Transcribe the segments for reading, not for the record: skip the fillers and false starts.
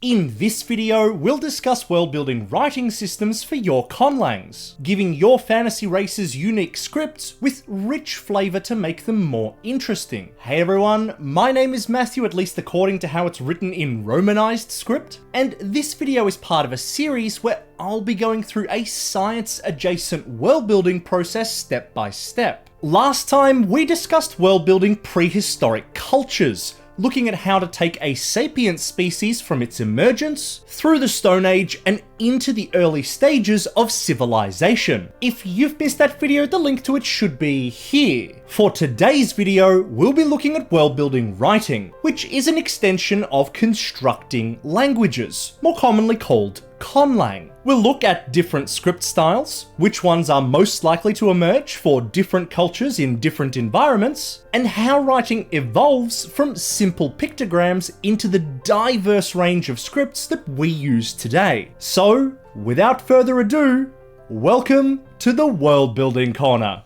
In this video, we'll discuss world-building writing systems for your conlangs, giving your fantasy races unique scripts with rich flavour to make them more interesting. Hey everyone, my name is Matthew, at least according to how it's written in Romanized script, and this video is part of a series where I'll be going through a science-adjacent world-building process step by step. Last time, we discussed world-building prehistoric cultures, looking at how to take a sapient species from its emergence, through the Stone Age, and into the early stages of civilization. If you've missed that video, the link to it should be here. For today's video, we'll be looking at world-building writing, which is an extension of constructing languages, more commonly called Conlang. We'll look at different script styles, which ones are most likely to emerge for different cultures in different environments, and how writing evolves from simple pictograms into the diverse range of scripts that we use today. So, without further ado, welcome to the World Building Corner.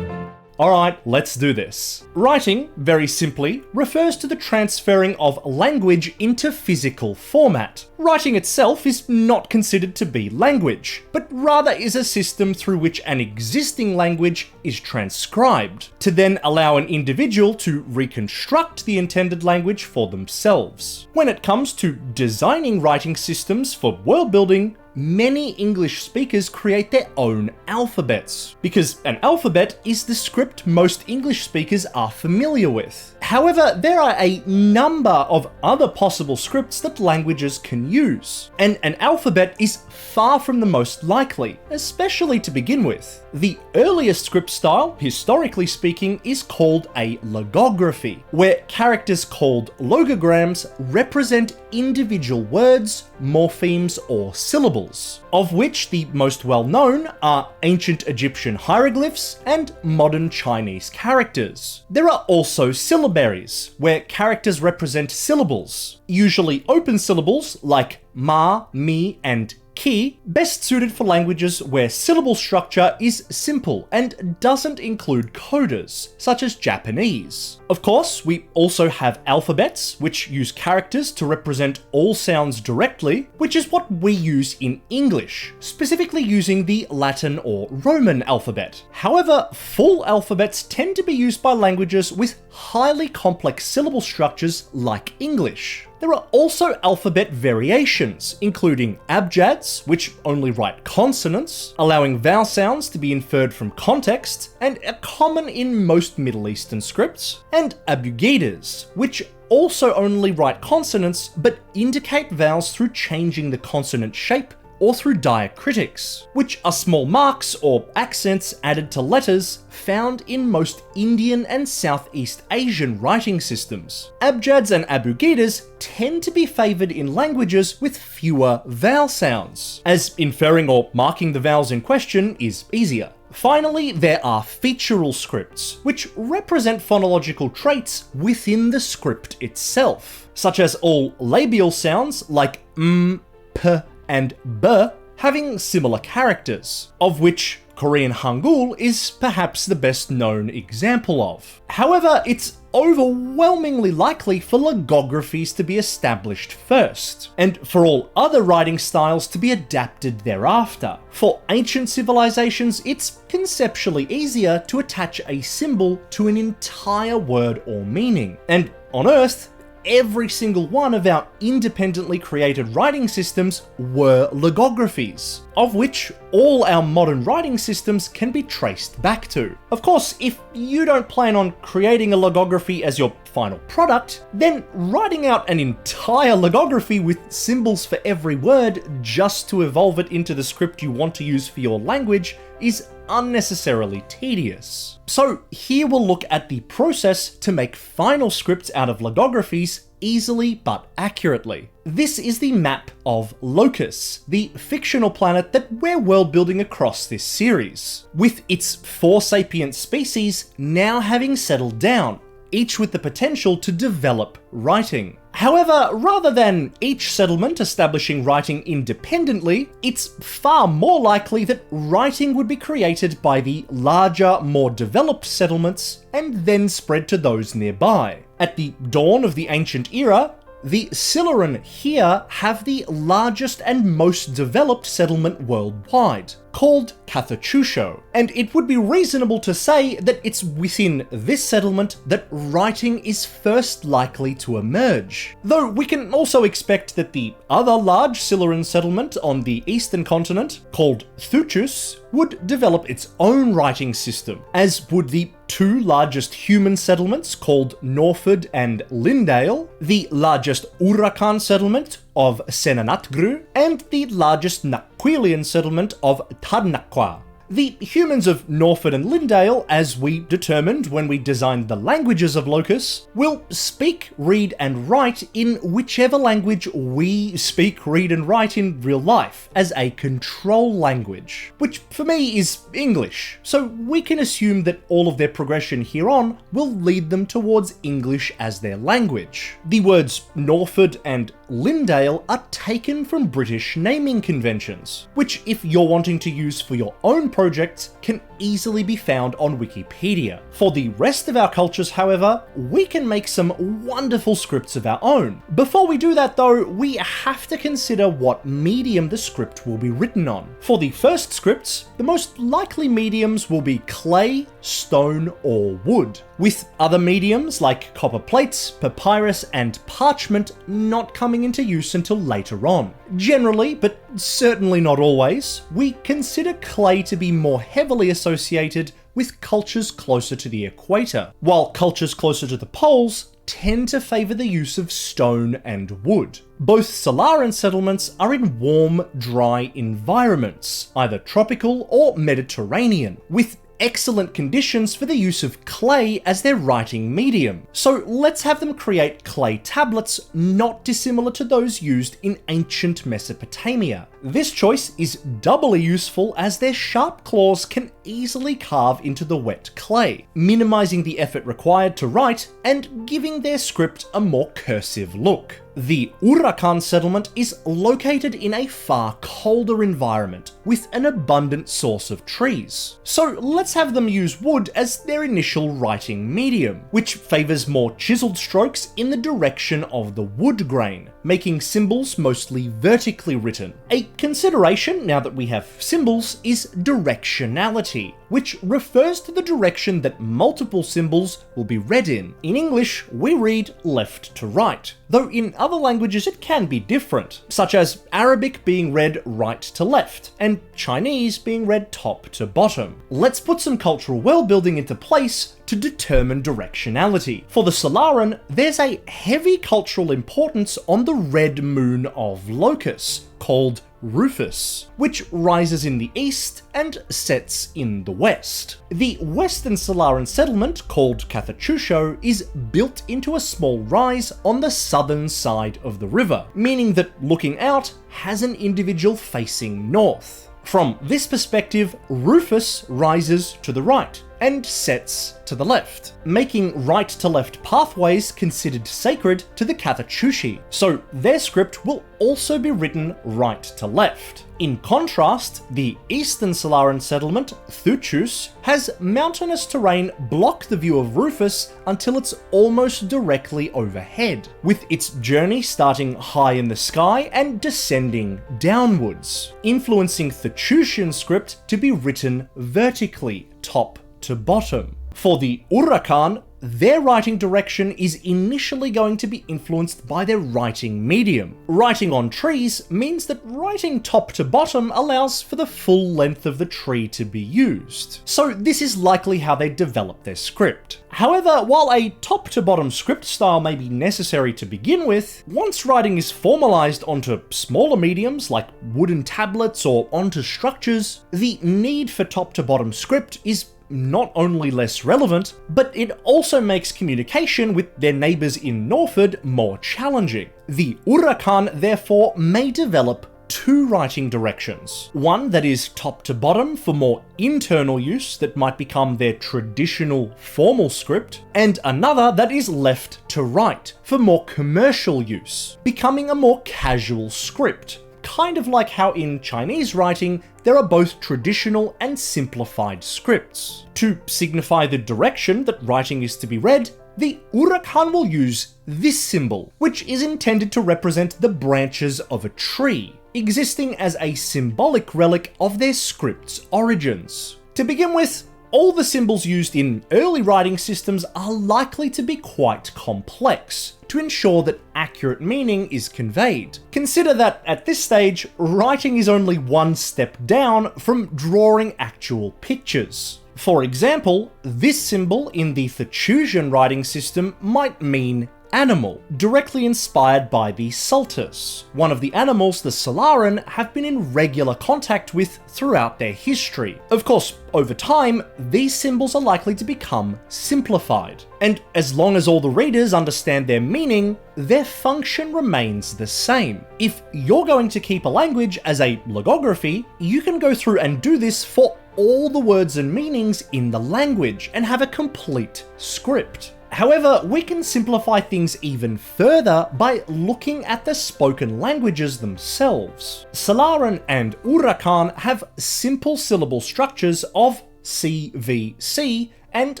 Alright, let's do this. Writing, very simply, refers to the transferring of language into physical format. Writing itself is not considered to be language, but rather is a system through which an existing language is transcribed, to then allow an individual to reconstruct the intended language for themselves. When it comes to designing writing systems for world building, many English speakers create their own alphabets, because an alphabet is the script most English speakers are familiar with. However, there are a number of other possible scripts that languages can use, and an alphabet is far from the most likely, especially to begin with. The earliest script style, historically speaking, is called a logography, where characters called logograms represent individual words, morphemes, or syllables, of which the most well-known are ancient Egyptian hieroglyphs and modern Chinese characters. There are also syllabaries, where characters represent syllables, usually open syllables like ma, mi, and ki, best suited for languages where syllable structure is simple and doesn't include coders, such as Japanese. Of course, we also have alphabets, which use characters to represent all sounds directly, which is what we use in English, specifically using the Latin or Roman alphabet. However, full alphabets tend to be used by languages with highly complex syllable structures like English. There are also alphabet variations, including abjads, which only write consonants, allowing vowel sounds to be inferred from context, and are common in most Middle Eastern scripts, and abugidas, which also only write consonants but indicate vowels through changing the consonant shape or through diacritics, which are small marks or accents added to letters found in most Indian and Southeast Asian writing systems. Abjads and abugidas tend to be favoured in languages with fewer vowel sounds, as inferring or marking the vowels in question is easier. Finally, there are featural scripts, which represent phonological traits within the script itself, such as all labial sounds like m, p, and b having similar characters, of which Korean Hangul is perhaps the best known example of. However, it's overwhelmingly likely for logographies to be established first, and for all other writing styles to be adapted thereafter. For ancient civilizations, it's conceptually easier to attach a symbol to an entire word or meaning, and on Earth, every single one of our independently created writing systems were logographies, of which all our modern writing systems can be traced back to. Of course, if you don't plan on creating a logography as your final product, then writing out an entire logography with symbols for every word just to evolve it into the script you want to use for your language is unnecessarily tedious. So here we'll look at the process to make final scripts out of logographies easily but accurately. This is the map of Locus, the fictional planet that we're world building across this series, with its 4 sapient species now having settled down, each with the potential to develop writing. However, rather than each settlement establishing writing independently, it's far more likely that writing would be created by the larger, more developed settlements and then spread to those nearby. At the dawn of the ancient era, the Siluran here have the largest and most developed settlement worldwide, called Cathachusho, and it would be reasonable to say that it's within this settlement that writing is first likely to emerge. Though we can also expect that the other large Siluran settlement on the eastern continent, called Thuchus, would develop its own writing system, as would the two largest human settlements called Norford and Lindale, the largest Urakan settlement of Senanatgru, and the largest Naquilian settlement of Tarnaqua. The humans of Norford and Lindale, as we determined when we designed the languages of Locus, will speak, read, and write in whichever language we speak, read, and write in real life, as a control language, which for me is English, so we can assume that all of their progression here on will lead them towards English as their language. The words Norford and Lindale are taken from British naming conventions, which if you're wanting to use for your own projects can easily be found on Wikipedia. For the rest of our cultures, however, we can make some wonderful scripts of our own. Before we do that though, we have to consider what medium the script will be written on. For the first scripts, the most likely mediums will be clay, stone, or wood, with other mediums like copper plates, papyrus, and parchment not coming into use until later on. Generally, but certainly not always, we consider clay to be more heavily associated with cultures closer to the equator, while cultures closer to the poles tend to favour the use of stone and wood. Both Solaran settlements are in warm, dry environments, either tropical or Mediterranean, with excellent conditions for the use of clay as their writing medium. So let's have them create clay tablets not dissimilar to those used in ancient Mesopotamia. This choice is doubly useful as their sharp claws can easily carve into the wet clay, minimizing the effort required to write and giving their script a more cursive look. The Urakan settlement is located in a far colder environment with an abundant source of trees. So let's have them use wood as their initial writing medium, which favours more chiseled strokes in the direction of the wood grain, making symbols mostly vertically written. A consideration, now that we have symbols, is directionality, which refers to the direction that multiple symbols will be read in. In English, we read left to right, though in other languages it can be different, such as Arabic being read right to left, and Chinese being read top to bottom. Let's put some cultural world building into place to determine directionality. For the Solaran, there's a heavy cultural importance on the red moon of Locus, called Rufus, which rises in the east and sets in the west. The western Solaran settlement, called Cathachusho, is built into a small rise on the southern side of the river, meaning that looking out has an individual facing north. From this perspective, Rufus rises to the right and sets to the left, making right-to-left pathways considered sacred to the Cathachushi, so their script will also be written right to left. In contrast, the eastern Solaran settlement, Thuchus, has mountainous terrain block the view of Rufus until it's almost directly overhead, with its journey starting high in the sky and descending downwards, influencing Thuchushian script to be written vertically, top to bottom. For the Urakan, their writing direction is initially going to be influenced by their writing medium. Writing on trees means that writing top to bottom allows for the full length of the tree to be used, so this is likely how they develop their script. However, while a top to bottom script style may be necessary to begin with, once writing is formalized onto smaller mediums like wooden tablets or onto structures, the need for top to bottom script is not only less relevant, but it also makes communication with their neighbours in Norford more challenging. The Urakan therefore may develop two writing directions. One that is top to bottom for more internal use that might become their traditional formal script, and another that is left to right for more commercial use, becoming a more casual script. Kind of like how in Chinese writing, there are both traditional and simplified scripts. To signify the direction that writing is to be read, the Urrakan will use this symbol, which is intended to represent the branches of a tree, existing as a symbolic relic of their script's origins. To begin with, all the symbols used in early writing systems are likely to be quite complex to ensure that accurate meaning is conveyed. Consider that at this stage, writing is only one step down from drawing actual pictures. For example, this symbol in the Thuthusian writing system might mean animal, directly inspired by the Saltus, one of the animals the Solaran have been in regular contact with throughout their history. Of course, over time, these symbols are likely to become simplified, and as long as all the readers understand their meaning, their function remains the same. If you're going to keep a language as a logography, you can go through and do this for all the words and meanings in the language and have a complete script. However, we can simplify things even further by looking at the spoken languages themselves. Solaran and Urrakan have simple syllable structures of CVC and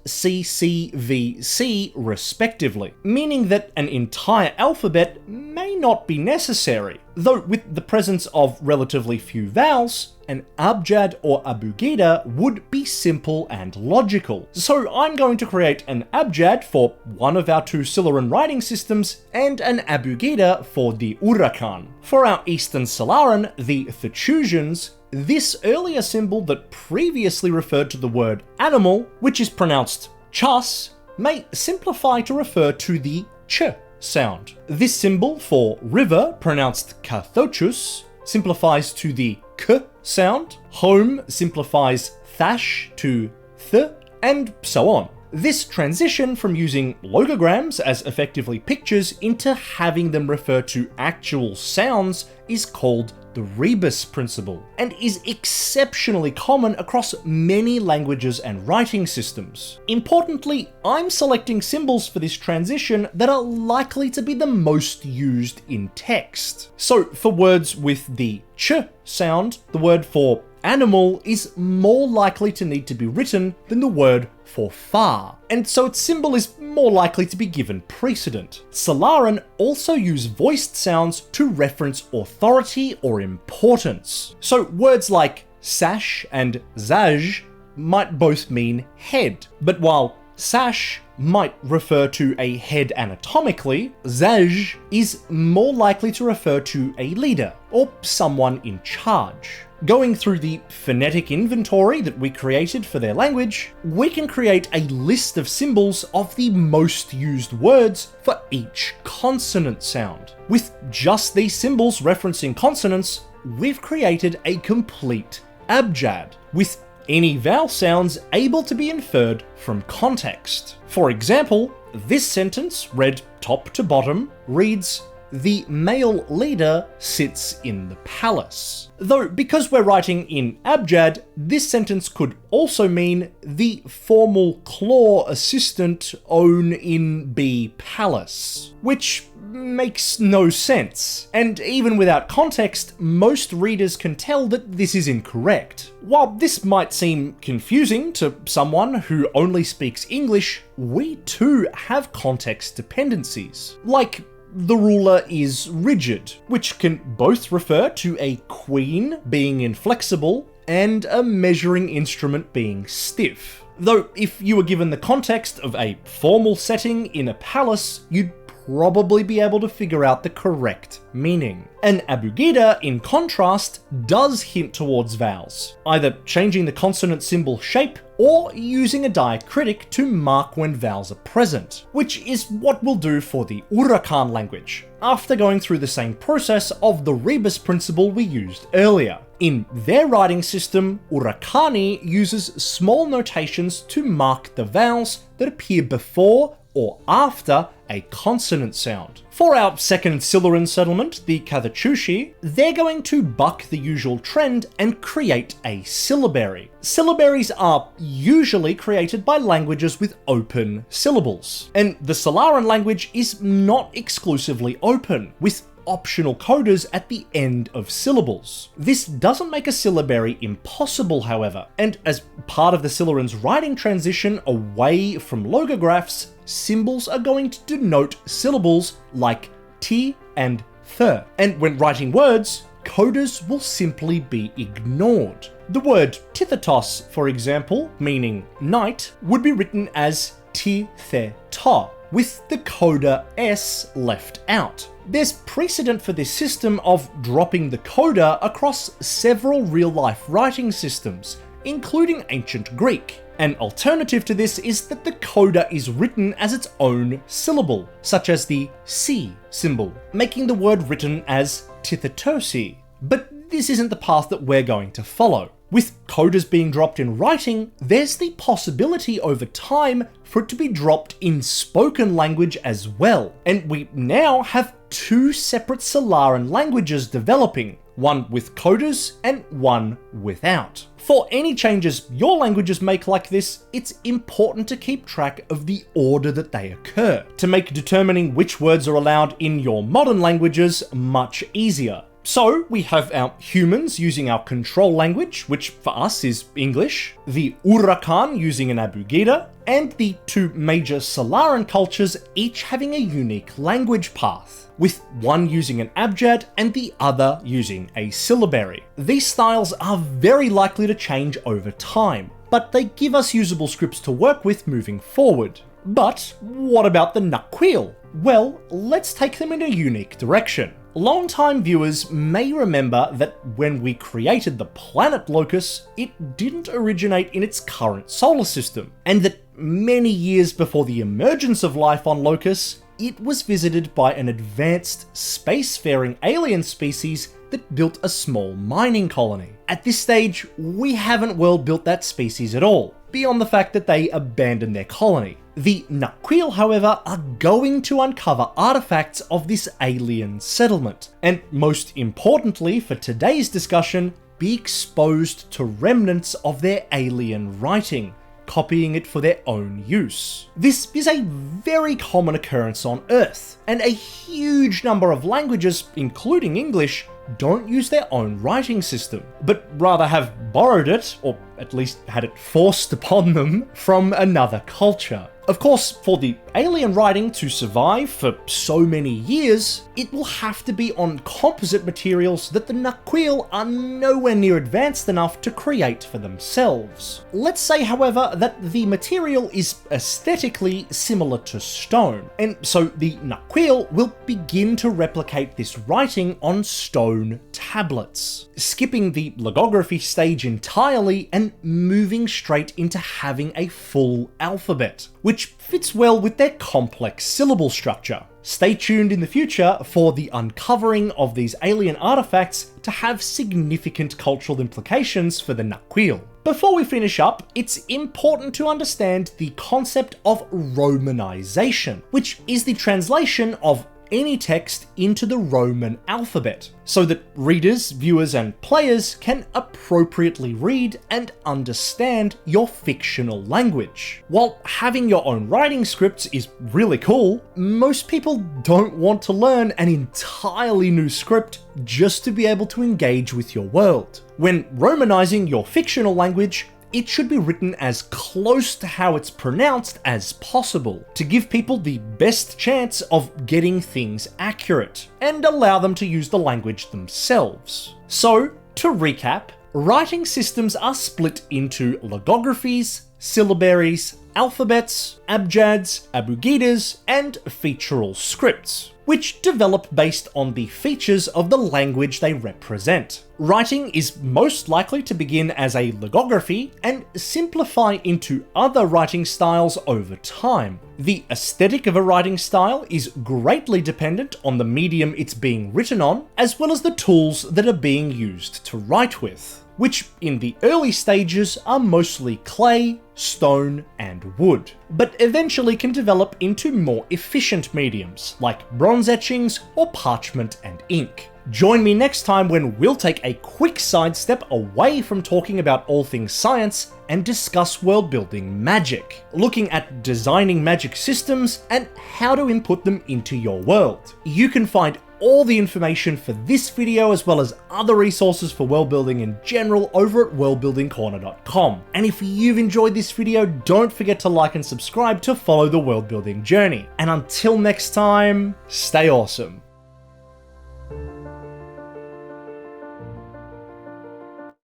CCVC respectively, meaning that an entire alphabet may not be necessary, though with the presence of relatively few vowels, an abjad or abugida would be simple and logical. So I'm going to create an abjad for one of our two Siluran writing systems and an abugida for the Urrakan. For our Eastern Solaran, the Thuthusians, this earlier symbol that previously referred to the word animal, which is pronounced chas, may simplify to refer to the ch sound. This symbol for river, pronounced kathochus, simplifies to the k sound. Home simplifies thash to th, and so on. This transition from using logograms as effectively pictures into having them refer to actual sounds is called the Rebus principle, and is exceptionally common across many languages and writing systems. Importantly, I'm selecting symbols for this transition that are likely to be the most used in text. So for words with the ch sound, the word for animal is more likely to need to be written than the word for far, and so its symbol is more likely to be given precedent. Solaran also use voiced sounds to reference authority or importance. So words like sash and zaj might both mean head, but while sash might refer to a head anatomically, zaj is more likely to refer to a leader or someone in charge. Going through the phonetic inventory that we created for their language, we can create a list of symbols of the most used words for each consonant sound. With just these symbols referencing consonants, we've created a complete abjad, with any vowel sounds able to be inferred from context. For example, this sentence, read top to bottom, reads, "The male leader sits in the palace." Though, because we're writing in abjad, this sentence could also mean "the formal claw assistant own in B palace," which makes no sense, and even without context, most readers can tell that this is incorrect. While this might seem confusing to someone who only speaks English, we too have context dependencies. Like, the ruler is rigid, which can both refer to a queen being inflexible and a measuring instrument being stiff. Though if you were given the context of a formal setting in a palace, you'd probably be able to figure out the correct meaning. An abugida, in contrast, does hint towards vowels, either changing the consonant symbol shape or using a diacritic to mark when vowels are present, which is what we'll do for the Urrakan language, after going through the same process of the Rebus principle we used earlier. In their writing system, Urrakani uses small notations to mark the vowels that appear before or after a consonant sound. For our second Siluran settlement, the Kathachushi, they're going to buck the usual trend and create a syllabary. Syllabaries are usually created by languages with open syllables, and the Solaran language is not exclusively open, with optional coders at the end of syllables. This doesn't make a syllabary impossible, however, and as part of the Silurians' writing transition away from logographs, symbols are going to denote syllables like t and th, and when writing words, coders will simply be ignored. The word tithatos, for example, meaning night, would be written as ti-the-ta, with the coda S left out. There's precedent for this system of dropping the coda across several real-life writing systems, including ancient Greek. An alternative to this is that the coda is written as its own syllable, such as the C symbol, making the word written as tithatosi. But this isn't the path that we're going to follow. With coders being dropped in writing, there's the possibility over time for it to be dropped in spoken language as well. And we now have two separate Solaran languages developing, one with coders and one without. For any changes your languages make like this, it's important to keep track of the order that they occur, to make determining which words are allowed in your modern languages much easier. So we have our humans using our control language, which for us is English, the Urakan using an Abugida, and the two major Solaran cultures each having a unique language path, with one using an abjad and the other using a syllabary. These styles are very likely to change over time, but they give us usable scripts to work with moving forward. But what about the Naquil? Well, let's take them in a unique direction. Long-time viewers may remember that when we created the planet Locus, it didn't originate in its current solar system, and that many years before the emergence of life on Locus, it was visited by an advanced spacefaring alien species that built a small mining colony. At this stage, we haven't world built that species at all, beyond the fact that they abandoned their colony. The Naquil, however, are going to uncover artifacts of this alien settlement, and most importantly for today's discussion, be exposed to remnants of their alien writing, copying it for their own use. This is a very common occurrence on Earth, and a huge number of languages, including English, don't use their own writing system, but rather have borrowed it, or at least had it forced upon them, from another culture. Of course, for the alien writing to survive for so many years, it will have to be on composite materials that the Naquil are nowhere near advanced enough to create for themselves. Let's say, however, that the material is aesthetically similar to stone, and so the Naquil will begin to replicate this writing on stone tablets, skipping the logography stage entirely and moving straight into having a full alphabet, which fits well with their complex syllable structure. Stay tuned in the future for the uncovering of these alien artifacts to have significant cultural implications for the Naquil. Before we finish up, it's important to understand the concept of Romanization, which is the translation of any text into the Roman alphabet, so that readers, viewers, and players can appropriately read and understand your fictional language. While having your own writing scripts is really cool, most people don't want to learn an entirely new script just to be able to engage with your world. When Romanizing your fictional language, it should be written as close to how it's pronounced as possible, to give people the best chance of getting things accurate, and allow them to use the language themselves. So, to recap, writing systems are split into logographies, syllabaries, alphabets, abjads, abugidas, and featural scripts, which develop based on the features of the language they represent. Writing is most likely to begin as a logography and simplify into other writing styles over time. The aesthetic of a writing style is greatly dependent on the medium it's being written on, as well as the tools that are being used to write with, which in the early stages are mostly clay, stone, and wood, but eventually can develop into more efficient mediums like bronze etchings or parchment and ink. Join me next time when we'll take a quick sidestep away from talking about all things science and discuss world building magic, looking at designing magic systems and how to input them into your world. You can find all the information for this video as well as other resources for world building in general over at worldbuildingcorner.com. And if you've enjoyed this video, don't forget to like and subscribe to follow the world building journey. And until next time, stay awesome.